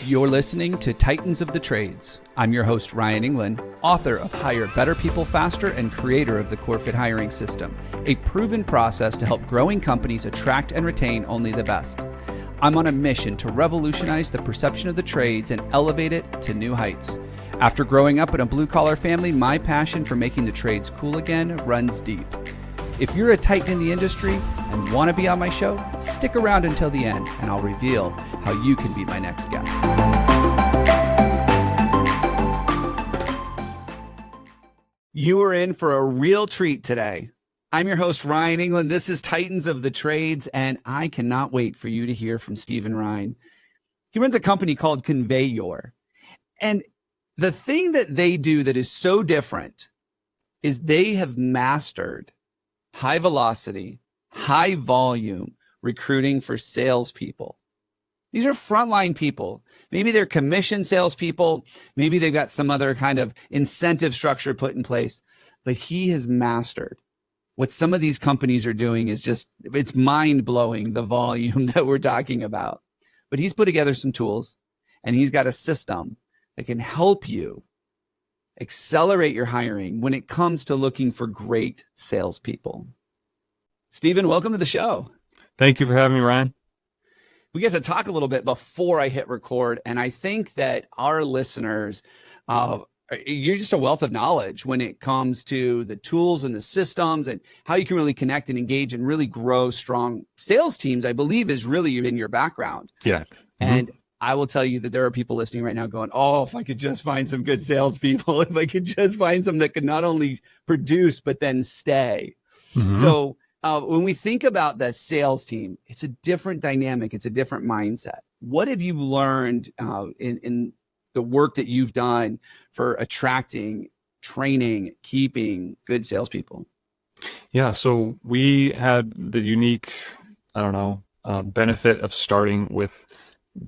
You're listening to Titans of the Trades. I'm your host, Ryan England, author of Hire Better People Faster and creator of the CoreFit hiring system, a proven process to help growing companies attract and retain only the best. I'm on a mission to revolutionize the perception of the trades and elevate it to new heights. After growing up in a blue-collar family, my passion for making the trades cool again runs deep. If you're a titan in the industry and want to be on my show, stick around until the end and I'll reveal how you can be my next guest. You are in for a real treat today. I'm your host, Ryan England. This is Titans of the Trades, and I cannot wait for you to hear from Stephen Rhyne. He runs a company called Conveyor. And the thing that they do that is so different is they have mastered high velocity, high volume recruiting for salespeople. These are frontline people. Maybe they're commission salespeople. Maybe they've got some other kind of incentive structure put in place. But he has mastered what some of these companies are doing is just, it's mind-blowing, the volume that we're talking about. But he's put together some tools, and he's got a system that can help you accelerate your hiring when it comes to looking for great salespeople. Stephen, welcome to the show. Thank you for having me, Ryan. We get to talk a little bit before I hit record, and I think that our listeners, you're just a wealth of knowledge when it comes to the tools and the systems and how you can really connect and engage and really grow strong sales teams, I believe is really in your background. Yeah. And I will tell you that there are people listening right now going, oh, if I could just find some good salespeople, if I could just find some that could not only produce, but then stay. Mm-hmm. So when we think about that sales team, it's a different dynamic. It's a different mindset. What have you learned in the work that you've done for attracting, training, keeping good salespeople? Yeah. So we had the unique, benefit of starting with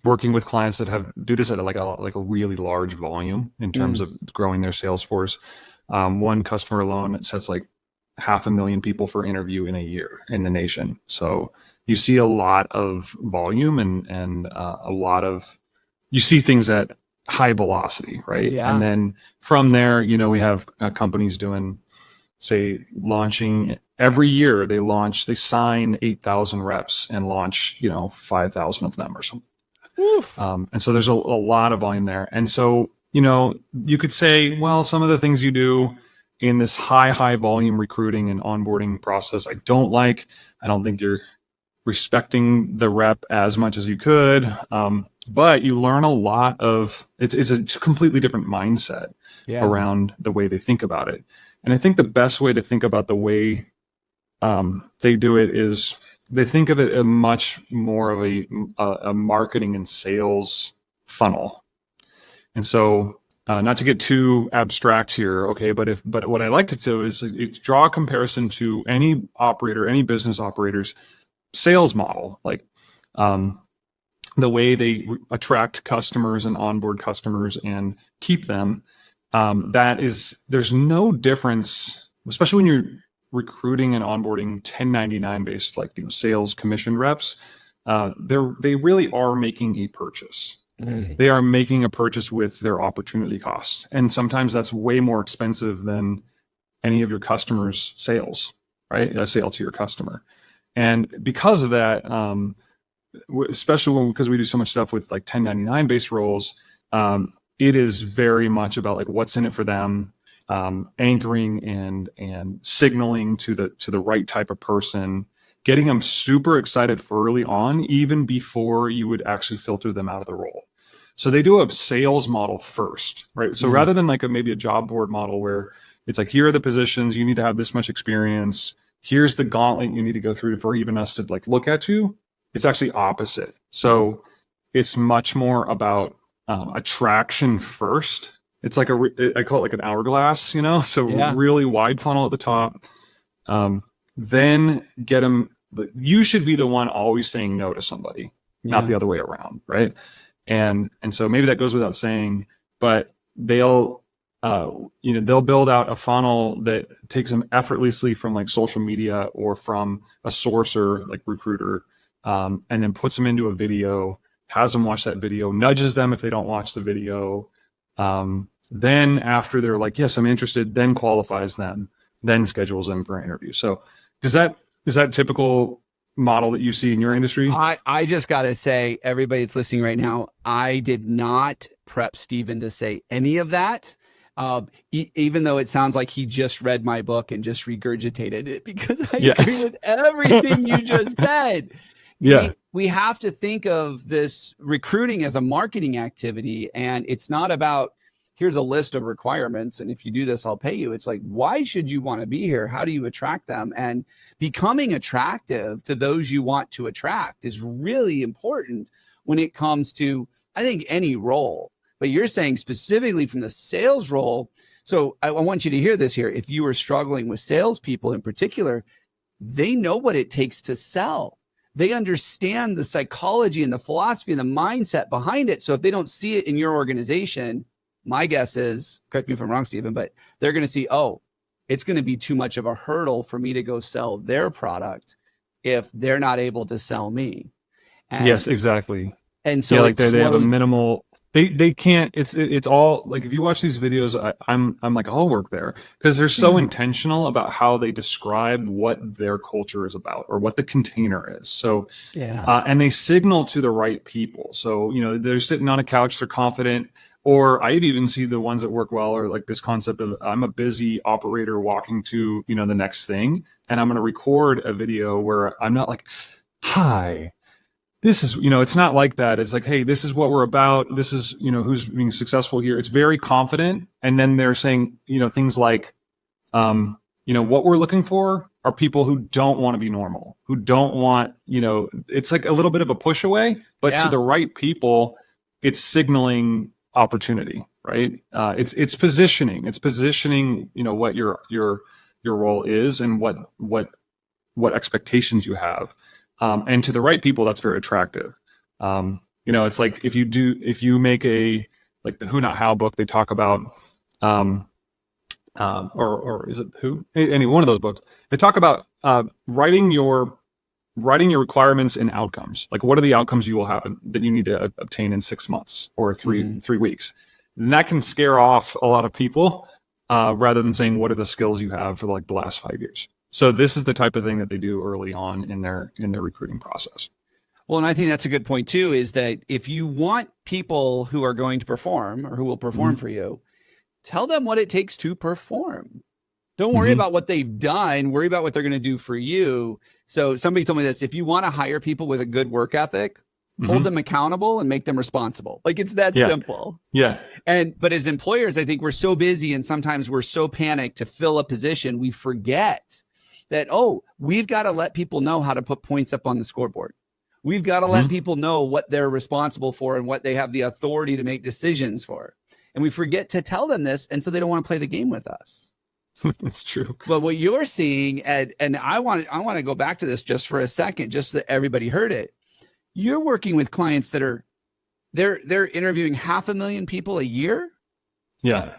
working with clients that do this at like a really large volume in terms of growing their sales force. One customer alone, it sets like 500,000 people for interview in a year in the nation. So you see a lot of volume and a lot of, you see things at high velocity, right? Yeah. And then from there, we have companies doing, say, launching every year. They sign 8,000 reps and launch, 5,000 of them or something. And so there's a lot of volume there. And so, you could say, well, some of the things you do in this high volume recruiting and onboarding process, I don't think you're respecting the rep as much as you could. But you learn a lot of, it's a completely different mindset around the way they think about it. And I think the best way to think about the way they do it is they think of it as much more of a marketing and sales funnel. And so not to get too abstract here, okay, but what I like to do is draw a comparison to any business operator's sales model, like the way they attract customers and onboard customers and keep them. There's no difference, especially when you're recruiting and onboarding 1099 based, sales commission reps. They really are making a purchase. They are making a purchase with their opportunity costs. And sometimes that's way more expensive than any of your customers' sales, right? A sale to your customer. And because of that, especially because we do so much stuff with 1099 based roles, it is very much about what's in it for them, anchoring and signaling to the right type of person, getting them super excited early on, even before you would actually filter them out of the role. So they do a sales model first, right? So rather than maybe a job board model where it's here are the positions, you need to have this much experience, here's the gauntlet you need to go through for even us to look at you. It's actually opposite. So it's much more about attraction first. It's I call it an hourglass, so really wide funnel at the top. Then get them. You should be the one always saying no to somebody, not the other way around, right? And so maybe that goes without saying, but they'll build out a funnel that takes them effortlessly from social media or from a sourcer like Recruiter, and then puts them into a video has them watch that video, nudges them if they don't watch the video. Then after they're like, yes, I'm interested, then qualifies them, then schedules them for an interview. So is that typical model that you see in your industry? I just got to say, everybody that's listening right now, I did not prep Stephen to say any of that. Even though it sounds like he just read my book and just regurgitated it, because I agree with everything you just said. We have to think of this recruiting as a marketing activity, and it's not about, here's a list of requirements, and if you do this, I'll pay you. It's like, why should you want to be here? How do you attract them? And becoming attractive to those you want to attract is really important when it comes to, I think, any role. But you're saying specifically from the sales role. So I want you to hear this here. If you are struggling with salespeople in particular, they know what it takes to sell. They understand the psychology and the philosophy and the mindset behind it. So if they don't see it in your organization, my guess is, correct me if I'm wrong, Stephen, but they're going to see, oh, it's going to be too much of a hurdle for me to go sell their product if they're not able to sell me. And, yes, exactly. And so like they have a minimal, they can't, it's all like, if you watch these videos, I'm like, I'll work there, because they're so intentional about how they describe what their culture is about or what the container is. So, and they signal to the right people. So, they're sitting on a couch, they're confident. Or I'd even see the ones that work well, or like this concept of, I'm a busy operator walking to, the next thing, and I'm going to record a video where I'm not like, hi, this is, it's not like that. It's like, hey, this is what we're about. This is, who's being successful here. It's very confident. And then they're saying, things like, what we're looking for are people who don't want to be normal, who don't want, it's like a little bit of a push away, but to the right people, it's signaling opportunity, right? It's positioning, what your role is and what expectations you have. And to the right people, that's very attractive. It's like if you make like the Who Not How book, they talk about, or is it Who? Any one of those books, they talk about writing your requirements and outcomes. Like, what are the outcomes you will have that you need to obtain in 6 months or three weeks? And that can scare off a lot of people, rather than saying, what are the skills you have for like the last 5 years? So this is the type of thing that they do early on in their recruiting process. Well, and I think that's a good point too, is that if you want people who are going to perform or who will perform for you, tell them what it takes to perform. Don't worry about what they've done. Worry about what they're going to do for you. So somebody told me this: if you want to hire people with a good work ethic, hold them accountable and make them responsible. Like, it's that simple. Yeah. But as employers, I think we're so busy and sometimes we're so panicked to fill a position, we forget that, we've got to let people know how to put points up on the scoreboard. We've got to let people know what they're responsible for and what they have the authority to make decisions for. And we forget to tell them this. And so they don't want to play the game with us. That's true. But what you're seeing, and I want to go back to this just for a second, just so that everybody heard it. You're working with clients that are, they're interviewing 500,000 people a year. Yeah.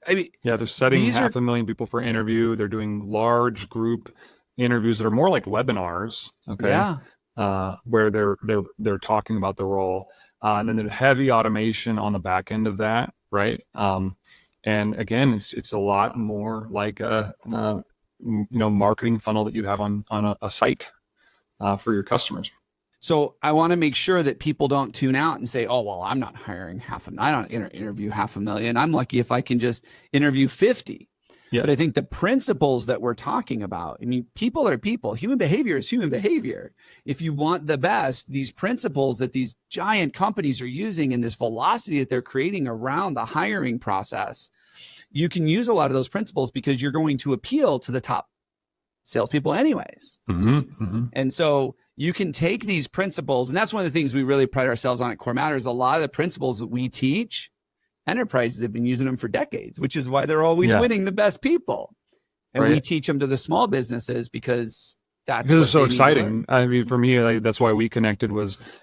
I mean, they're setting 500,000 people for interview. They're doing large group interviews that are more like webinars. Okay. Yeah. Where they're talking about the role, and then there's heavy automation on the back end of that, right? And again, it's a lot more like a marketing funnel that you have on a site for your customers. So I want to make sure that people don't tune out and say, oh, well, I'm not hiring I don't interview 500,000. I'm lucky if I can just interview 50. Yeah. But I think the principles that we're talking about, I mean, people are people. Human behavior is human behavior. If you want the best, these principles that these giant companies are using and this velocity that they're creating around the hiring process, you can use a lot of those principles because you're going to appeal to the top salespeople anyways. And so you can take these principles, and that's one of the things we really pride ourselves on at Core Matters. A lot of the principles that we teach, enterprises have been using them for decades, which is why they're always winning the best people. And we teach them to the small businesses because it's so exciting. I mean, for me, that's why we connected.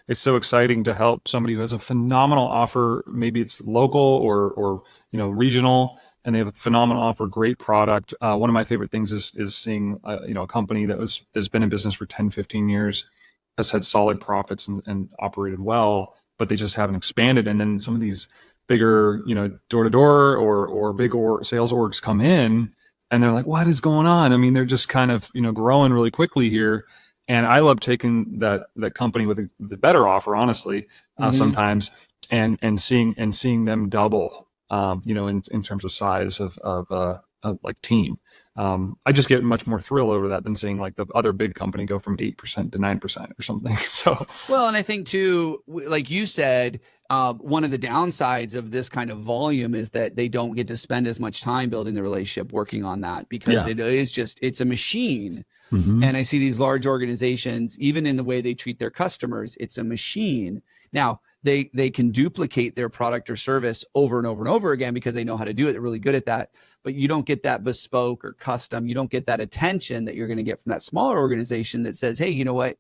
It's so exciting to help somebody who has a phenomenal offer. Maybe it's local or regional, and they have a phenomenal offer, great product. One of my favorite things is seeing a company that's been in business for 10, 15 years, has had solid profits and operated well, but they just haven't expanded. And then some of these bigger, door to door or big sales orgs come in and they're like, what is going on? I mean, they're just kind of, growing really quickly here. And I love taking that company with the better offer, honestly, sometimes, and seeing them double, in terms of size of like team. I just get much more thrill over that than seeing like the other big company go from 8% to 9% or something. So, well, and I think too, like you said, one of the downsides of this kind of volume is that they don't get to spend as much time building the relationship, working on that, because it's a machine. And I see these large organizations, even in the way they treat their customers, it's a machine. Now, they can duplicate their product or service over and over and over again because they know how to do it. They're really good at that. But you don't get that bespoke or custom. You don't get that attention that you're going to get from that smaller organization that says, hey, you know what?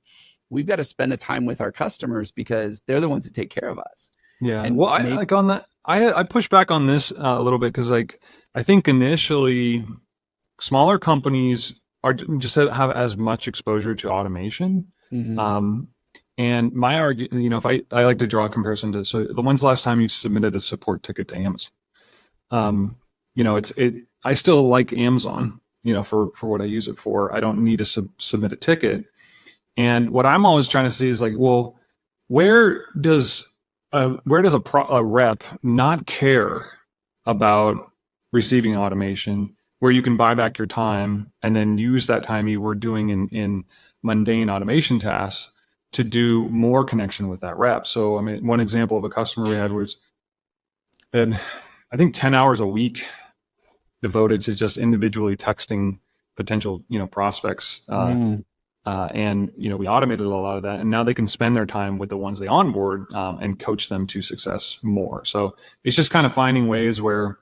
We've got to spend the time with our customers because they're the ones that take care of us. Yeah. And well, I push back on this a little bit because I think initially smaller companies just have as much exposure to automation. And my argument, if I like to draw a comparison to, so when's the last time you submitted a support ticket to Amazon? I still like Amazon, for what I use it for. I don't need to submit a ticket. And what I'm always trying to see is like, well, where does a rep not care about receiving automation, where you can buy back your time and then use that time you were doing in mundane automation tasks to do more connection with that rep? So, I mean, one example of a customer we had was, and I think 10 hours a week devoted to just individually texting potential, prospects. And, we automated a lot of that, and now they can spend their time with the ones they onboard and coach them to success more. So it's just kind of finding ways where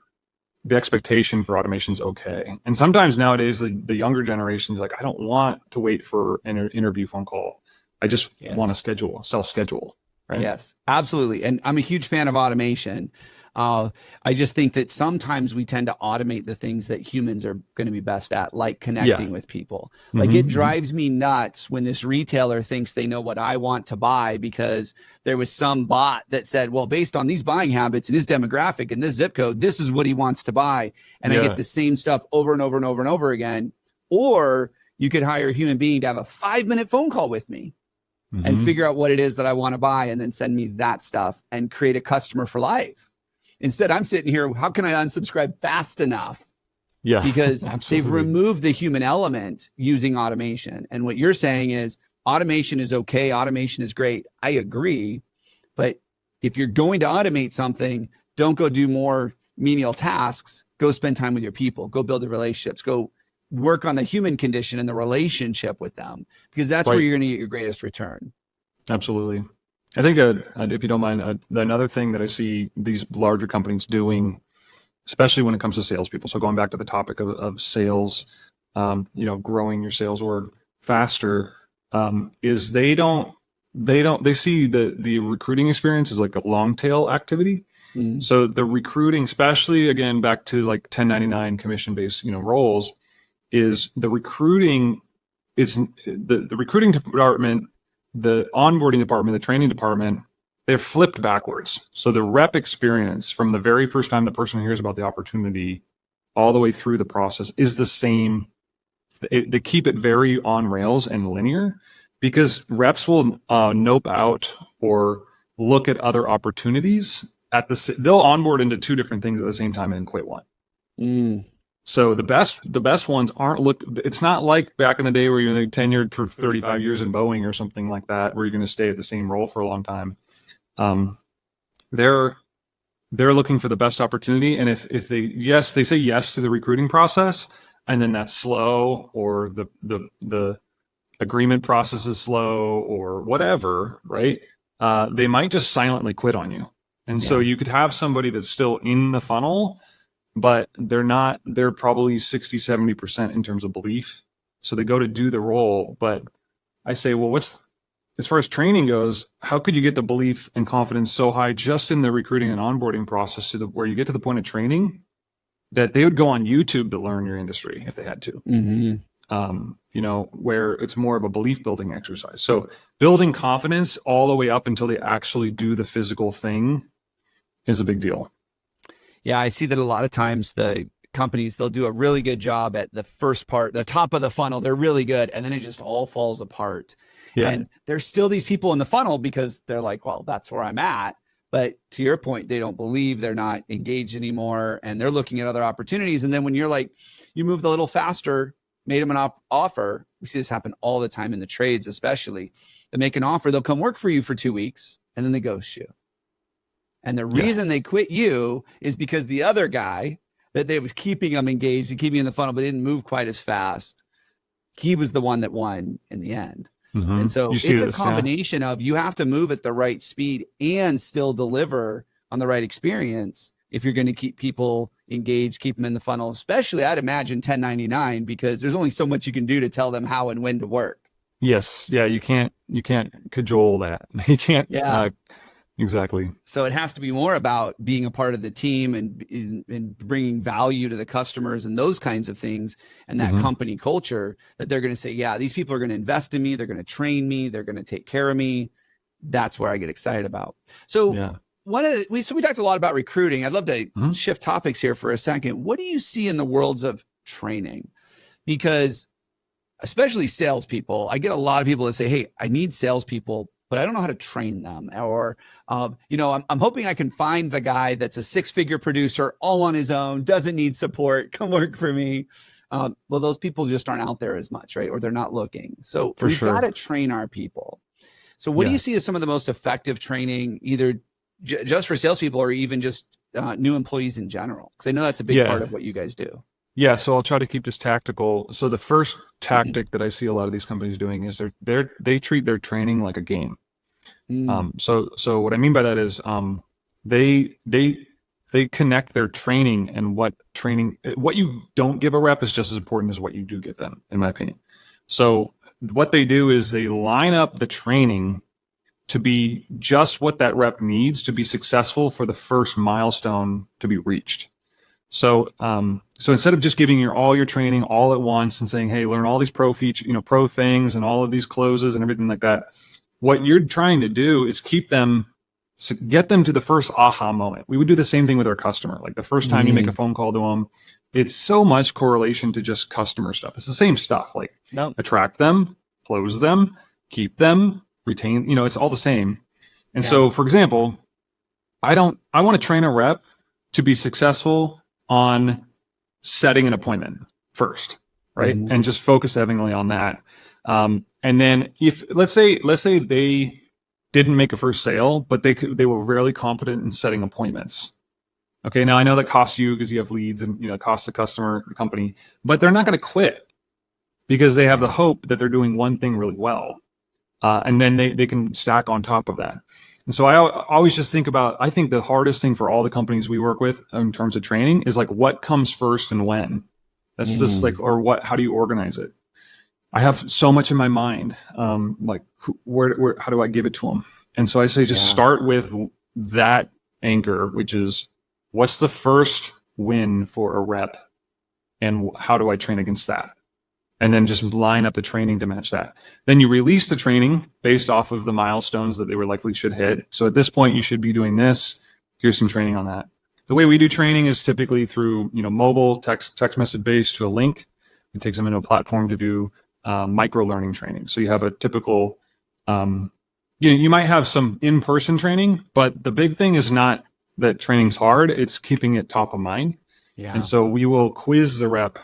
the expectation for automation is okay. And sometimes nowadays, the younger generation is like, I don't want to wait for an interview phone call. I just want to self-schedule. Right? Yes, absolutely. And I'm a huge fan of automation. I just think that sometimes we tend to automate the things that humans are going to be best at, like connecting with people. Like it drives me nuts when this retailer thinks they know what I want to buy because there was some bot that said, well, based on these buying habits and his demographic and this zip code, this is what he wants to buy. And I get the same stuff over and over and over and over again. Or you could hire a human being to have a 5-minute phone call with me and figure out what it is that I want to buy and then send me that stuff and create a customer for life. Instead, I'm sitting here, how can I unsubscribe fast enough? Yeah, because they've removed the human element using automation. And what you're saying is automation is okay. Automation is great. I agree. But if you're going to automate something, don't go do more menial tasks. Go spend time with your people. Go build the relationships. Go work on the human condition and the relationship with them, because that's where you're going to get your greatest return. Absolutely. I think, if you don't mind, another thing that I see these larger companies doing, especially when it comes to salespeople. So going back to the topic of sales, growing your sales org faster, is they see the recruiting experience as like a long tail activity. So the recruiting, especially again, back to like 1099 commission-based, roles, is the recruiting is the recruiting department, the onboarding department, the training department, they're flipped backwards. So the rep experience from the very first time the person hears about the opportunity all the way through the process is the same. They keep it very on rails and linear because reps will nope out or look at other opportunities they'll onboard into 2 different things at the same time and quit one. So the best ones it's not like back in the day where you're tenured for 35 years in Boeing or something like that, where you're going to stay at the same role for a long time. They're looking for the best opportunity. And if they say yes to the recruiting process, and then that's slow, or the agreement process is slow or whatever, right? They might just silently quit on you. And so you could have somebody that's still in the funnel, but they're probably 60, 70% in terms of belief. So they go to do the role. But I say, well, as far as training goes, how could you get the belief and confidence so high just in the recruiting and onboarding process where you get to the point of training that they would go on YouTube to learn your industry if they had to. where it's more of a belief building exercise. So building confidence all the way up until they actually do the physical thing is a big deal. Yeah, I see that a lot of times the companies, they'll do a really good job at the first part, the top of the funnel. They're really good. And then it just all falls apart. Yeah. And there's still these people in the funnel because they're like, well, that's where I'm at. But to your point, they don't believe, they're not engaged anymore, and they're looking at other opportunities. And then when you're like, you moved a little faster, made them an offer. We see this happen all the time in the trades, especially. They make an offer, they'll come work for you for 2 weeks, and then they ghost you. And the reason they quit you is because the other guy that they was keeping them engaged and keeping in the funnel, but didn't move quite as fast, he was the one that won in the end. Mm-hmm. And so it's a combination of, you have to move at the right speed and still deliver on the right experience if you're going to keep people engaged, keep them in the funnel, especially I'd imagine 1099, because there's only so much you can do to tell them how and when to work. Yes. Yeah. You can't cajole that. You can't. Yeah. Exactly. So it has to be more about being a part of the team and bringing value to the customers and those kinds of things, and that company culture that they're going to say, yeah, these people are going to invest in me. They're going to train me. They're going to take care of me. That's where I get excited about. So we talked a lot about recruiting. I'd love to shift topics here for a second. What do you see in the worlds of training? Because especially salespeople, I get a lot of people that say, hey, I need salespeople, but I don't know how to train them. Or, I'm hoping I can find the guy that's a 6-figure producer all on his own, doesn't need support, come work for me. Well, those people just aren't out there as much, right? Or they're not looking. So we've got to train our people. So what do you see as some of the most effective training, either just for salespeople or even just new employees in general? Because I know that's a big part of what you guys do. Yeah, so I'll try to keep this tactical. So the first tactic that I see a lot of these companies doing is they treat their training like a game. So what I mean by that is they connect their training and what you don't give a rep is just as important as what you do give them, in my opinion. So what they do is they line up the training to be just what that rep needs to be successful for the first milestone to be reached. So instead of just giving all your training all at once and saying, hey, learn all these pro things and all of these closes and everything like that, what you're trying to do is get them to the first aha moment. We would do the same thing with our customer. Like the first time you make a phone call to them, it's so much correlation to just customer stuff. It's the same stuff, like attract them, close them, keep them, retain, it's all the same. And so, for example, I want to train a rep to be successful on setting an appointment first, right? And just focus heavily on that. And then if let's say they didn't make a first sale, but they were really confident in setting appointments. Okay, now I know that costs you because you have leads and it costs the customer, the company, but they're not going to quit because they have the hope that they're doing one thing really well, and then they can stack on top of that. And so I always just think the hardest thing for all the companies we work with in terms of training is like what comes first and when. That's just like, or what, how do you organize it? I have so much in my mind, like where, how do I give it to them? And so I say, just start with that anchor, which is what's the first win for a rep and how do I train against that? And then just line up the training to match that. Then you release the training based off of the milestones that they were likely should hit. So at this point, you should be doing this. Here's some training on that. The way we do training is typically through, mobile text message based to a link. It takes them into a platform to do micro learning training. So you have a typical, you might have some in-person training, but the big thing is not that training's hard. It's keeping it top of mind. Yeah. And so we will quiz the rep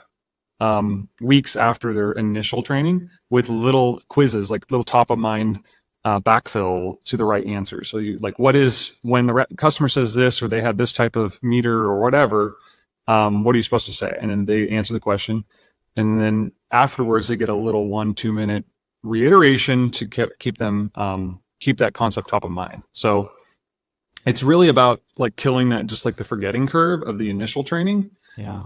weeks after their initial training with little quizzes, like little top of mind backfill to the right answer. So you what is, when the customer says this, or they have this type of meter or whatever, what are you supposed to say? And then they answer the question. And then afterwards they get a little 1-2 minute reiteration to keep them, keep that concept top of mind. So it's really about killing that, just the forgetting curve of the initial training. Yeah.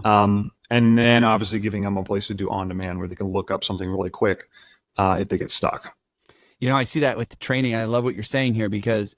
And then obviously giving them a place to do on demand where they can look up something really quick if they get stuck. I see that with the training. I love what you're saying here, because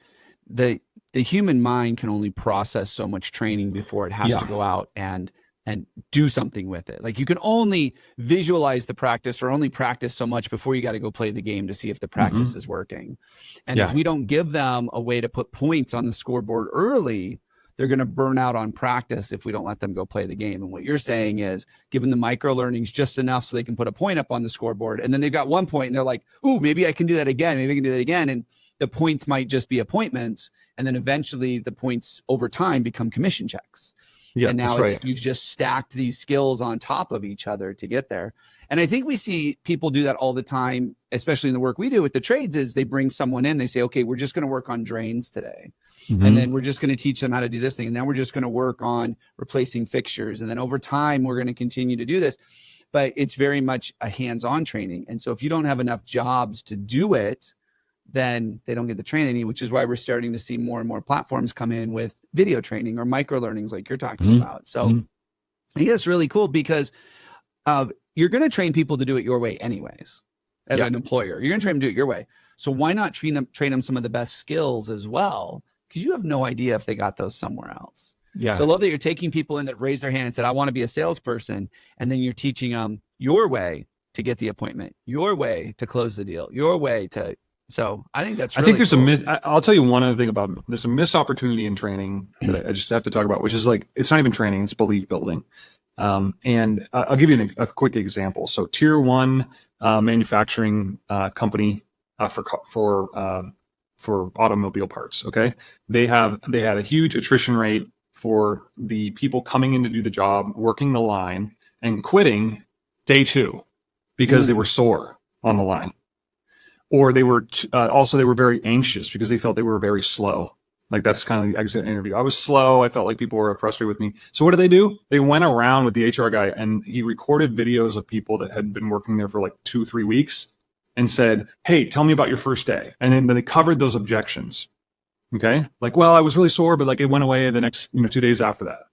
the human mind can only process so much training before it has to go out and and do something with it. Like you can only visualize the practice or only practice so much before you got to go play the game to see if the practice is working. And if we don't give them a way to put points on the scoreboard early, they're going to burn out on practice if we don't let them go play the game. And what you're saying is give them the micro learnings just enough so they can put a point up on the scoreboard. And then they've got 1 point and they're like, ooh, maybe I can do that again. Maybe I can do that again. And the points might just be appointments. And then eventually the points over time become commission checks. Yeah, and now you've just stacked these skills on top of each other to get there. And I think we see people do that all the time, especially in the work we do with the trades, is they bring someone in, they say, okay, we're just going to work on drains today. And then we're just going to teach them how to do this thing. And then we're just going to work on replacing fixtures. And then over time, we're going to continue to do this. But it's very much a hands-on training. And so if you don't have enough jobs to do it, then they don't get the training, which is why we're starting to see more and more platforms come in with video training or micro learnings like you're talking about. So I think it's really cool because you're going to train people to do it your way anyways. As an employer, you're going to train them to do it your way. So why not train them some of the best skills as well? Because you have no idea if they got those somewhere else. Yeah. So I love that you're taking people in that raised their hand and said, I want to be a salesperson. And then you're teaching them your way to get the appointment, your way to close the deal, your way to. So I think that's really cool. I'll tell you one other thing about, there's a missed opportunity in training that I just have to talk about, which is like, it's not even training, it's belief building. And I'll give you a quick example. So tier one manufacturing company for automobile parts. Okay. They had a huge attrition rate for the people coming in to do the job, working the line and quitting day 2 because they were sore on the line. Or they were they were very anxious because they felt they were very slow. Like that's kind of the exit interview. I was slow. I felt like people were frustrated with me. So what do? They went around with the HR guy and he recorded videos of people that had been working there for like 2-3 weeks and said, hey, tell me about your first day. And then they covered those objections. Okay. Like, well, I was really sore, but like it went away the next 2 days after that.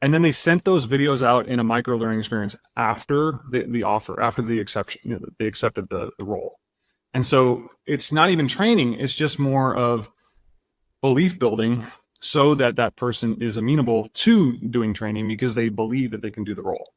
And then they sent those videos out in a micro learning experience after the offer, after the exception, they accepted the role. And so it's not even training. It's just more of belief building so that that person is amenable to doing training because they believe that they can do the role.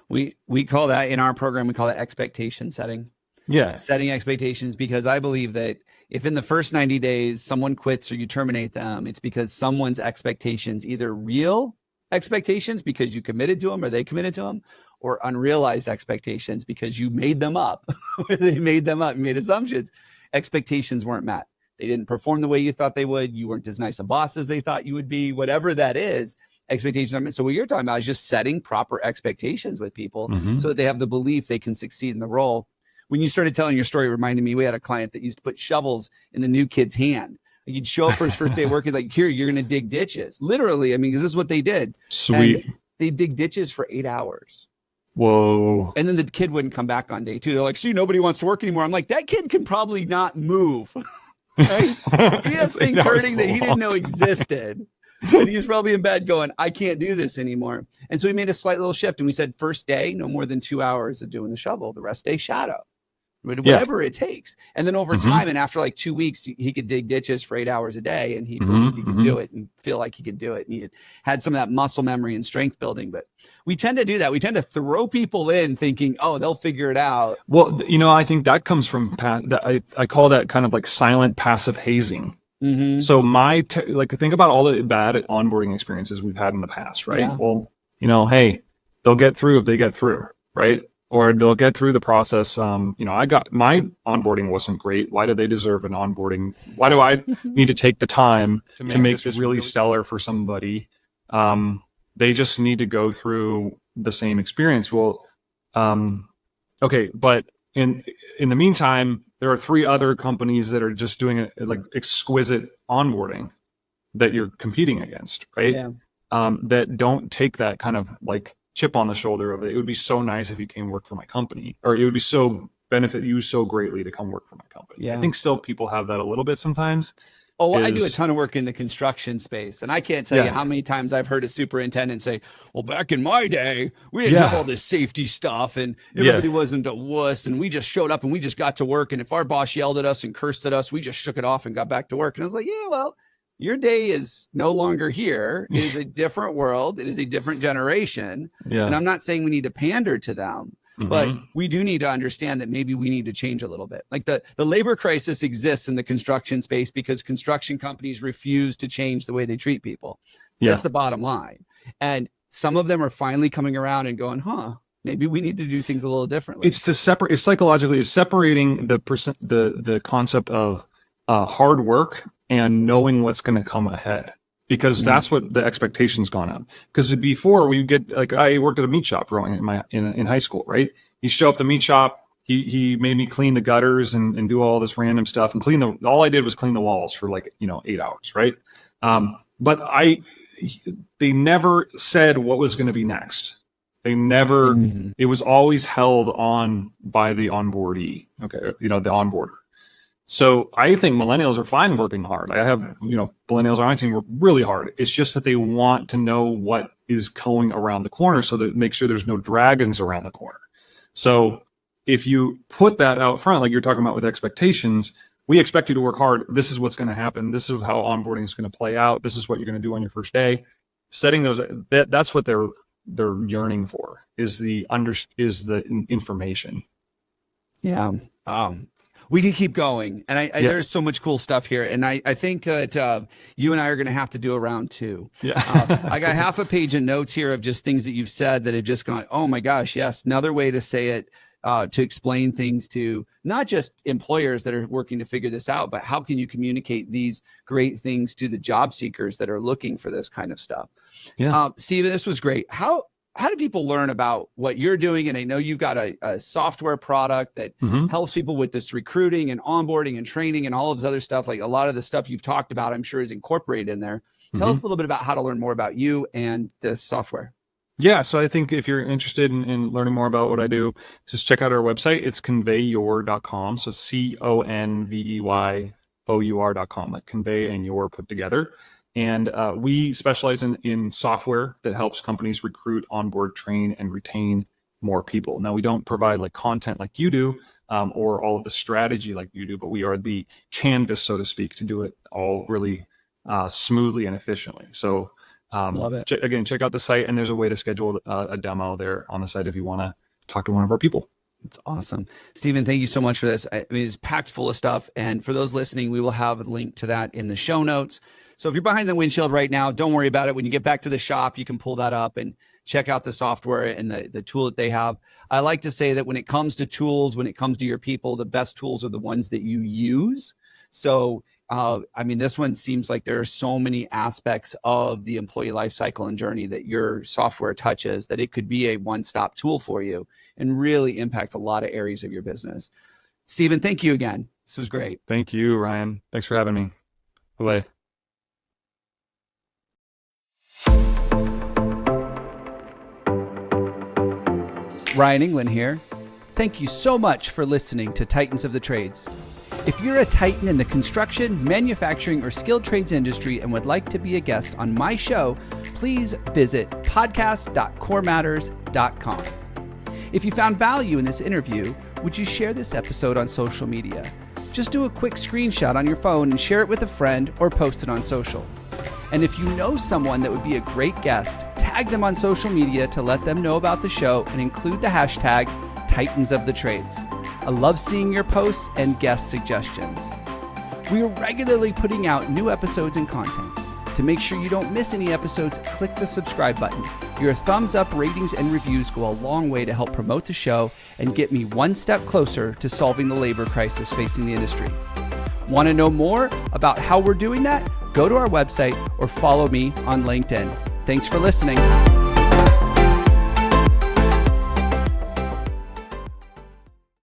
We call that in our program, we call it expectation setting. Yeah. Setting expectations, because I believe that if in the first 90 days someone quits or you terminate them, it's because someone's expectations, either real expectations because you committed to them or they committed to them, or unrealized expectations because you made them up. They made them up, you made assumptions. Expectations weren't met. They didn't perform the way you thought they would. You weren't as nice a boss as they thought you would be, whatever that is. Expectations are met. So what you're talking about is just setting proper expectations with people so that they have the belief they can succeed in the role. When you started telling your story, it reminded me, we had a client that used to put shovels in the new kid's hand. You'd show up for his first day of work, he's like, here, you're going to dig ditches. Literally, I mean, this is what they did. Sweet. And they dig ditches for 8 hours. Whoa. And then the kid wouldn't come back on day 2. They're like, see, nobody wants to work anymore. I'm like, that kid can probably not move. Right? He has things hurting that he didn't know existed. And he's probably in bed going, I can't do this anymore. And so we made a slight little shift and we said, first day, no more than 2 hours of doing the shovel. The rest day, shadow. Whatever it takes. And then over time, and after like 2 weeks, he could dig ditches for 8 hours a day and he believed he could do it and feel like he could do it. And he had some of that muscle memory and strength building. But we tend to do that. We tend to throw people in thinking, oh, they'll figure it out. Well, I think that comes from, I call that kind of like silent passive hazing. So think about all the bad onboarding experiences we've had in the past, right? Yeah. Well, hey, they'll get through if they get through, right? Or they'll get through the process. I got my onboarding wasn't great. Why do they deserve an onboarding? Why do I need to take the time to make this really stellar for somebody? They just need to go through the same experience. Well, okay, but in the meantime, there are 3 other companies that are just doing like exquisite onboarding that you're competing against, right? Yeah. That don't take that kind of like chip on the shoulder of it. It would be so nice if you came work for my company, or it would be so benefit you so greatly to come work for my company. Yeah. I think still people have that a little bit sometimes. Oh, I do a ton of work in the construction space, and I can't tell you how many times I've heard a superintendent say, well, back in my day, we didn't have all this safety stuff, and everybody wasn't a wuss, and we just showed up and we just got to work, and if our boss yelled at us and cursed at us, we just shook it off and got back to work. And I was like, yeah, well, your day is no longer here. It is a different world. It is a different generation. Yeah. And I'm not saying we need to pander to them, but we do need to understand that maybe we need to change a little bit. Like the labor crisis exists in the construction space because construction companies refuse to change the way they treat people. Yeah. That's the bottom line. And some of them are finally coming around and going, maybe we need to do things a little differently. It's psychologically, it's separating the concept of hard work and knowing what's going to come ahead, because that's what the expectation's gone up. Because before we get, like, I worked at a meat shop growing in high school, right? You show up the meat shop, he made me clean the gutters and do all this random stuff and all I did was clean the walls for 8 hours, right? But they never said what was going to be next. They never, it was always held on by the onboardee, okay, the onboarder. So I think millennials are fine working hard. I have, millennials on my team work really hard. It's just that they want to know what is going around the corner so that make sure there's no dragons around the corner. So if you put that out front, like you're talking about with expectations, we expect you to work hard. This is what's going to happen. This is how onboarding is going to play out. This is what you're going to do on your first day. Setting those, that's what they're yearning for, is the information. Yeah. We can keep going. And there's so much cool stuff here. And I think that you and I are going to have to do a round 2. Yeah. I got half a page of notes here of just things that you've said that have just gone, oh my gosh, yes. Another way to say it, to explain things to not just employers that are working to figure this out, but how can you communicate these great things to the job seekers that are looking for this kind of stuff? Yeah. Steven, this was great. How do people learn about what you're doing? And I know you've got a software product that helps people with this recruiting and onboarding and training and all of this other stuff. Like a lot of the stuff you've talked about, I'm sure is incorporated in there. Tell us a little bit about how to learn more about you and this software. Yeah, so I think if you're interested in learning more about what I do, just check out our website. It's conveyyour.com. So CONVEYOUR.com, like convey and your put together. And we specialize in software that helps companies recruit, onboard, train, and retain more people. Now, we don't provide like content like you do, or all of the strategy like you do, but we are the canvas, so to speak, to do it all really smoothly and efficiently. So love it. Again, check out the site, and there's a way to schedule a demo there on the site if you want to talk to one of our people. It's awesome. Steven, thank you so much for this. I mean, it's packed full of stuff. And for those listening, we will have a link to that in the show notes. So if you're behind the windshield right now, don't worry about it. When you get back to the shop, you can pull that up and check out the software and the tool that they have. I like to say that when it comes to tools, when it comes to your people, the best tools are the ones that you use. So I mean, this one seems like there are so many aspects of the employee life cycle and journey that your software touches that it could be a one-stop tool for you and really impact a lot of areas of your business. Steven, thank you again. This was great. Thank you, Ryan. Thanks for having me. Bye-bye. Ryan England here. Thank you so much for listening to Titans of the Trades. If you're a titan in the construction, manufacturing, or skilled trades industry and would like to be a guest on my show, please visit podcast.corematters.com. If you found value in this interview, would you share this episode on social media? Just do a quick screenshot on your phone and share it with a friend or post it on social. And if you know someone that would be a great guest, tag them on social media to let them know about the show and include the hashtag Titans of the Trades. I love seeing your posts and guest suggestions. We are regularly putting out new episodes and content. To make sure you don't miss any episodes, click the subscribe button. Your thumbs up, ratings, and reviews go a long way to help promote the show and get me one step closer to solving the labor crisis facing the industry. Want to know more about how we're doing that? Go to our website or follow me on LinkedIn. Thanks for listening.